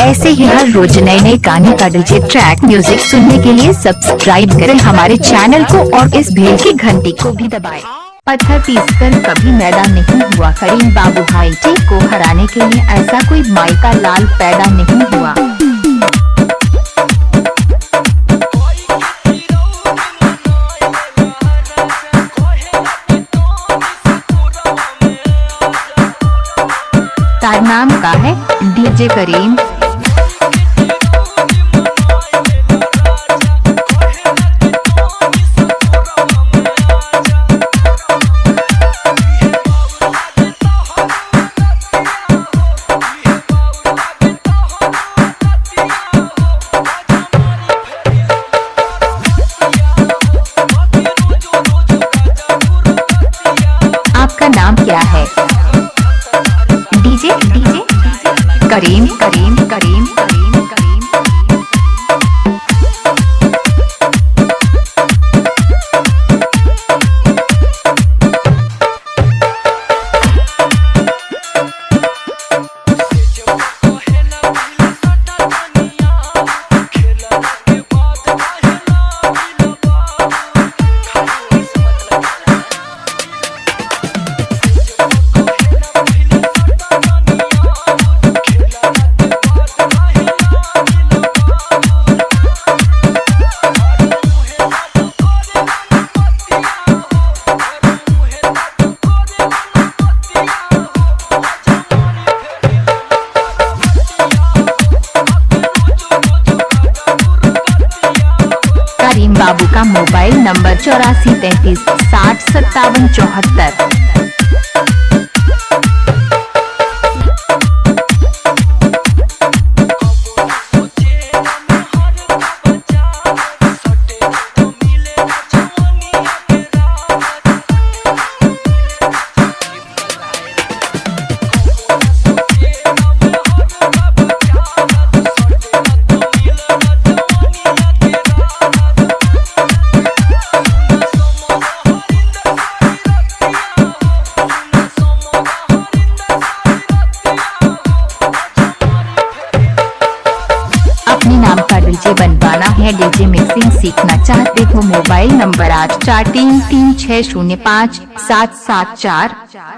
ऐसे ही हर रोज नए नए गाने का डीजे ट्रैक म्यूजिक सुनने के लिए सब्सक्राइब करें हमारे चैनल को और इस बेल की घंटी को भी दबाएं। पत्थर पीसकर कभी मैदान नहीं हुआ, करीम बाबू हाईटेक को हराने के लिए ऐसा कोई माई का लाल पैदा नहीं हुआ। तार नाम का है डीजे करीम। आपका नाम क्या है? डीजे करीम करीम करीम करीम करीम। करीम बाबू का मोबाइल नंबर 8433605774। अपने नाम का डीजे बनवाना है, डीजे मिक्सिंग सीखना चाहते हो? Mobile number 8433605774।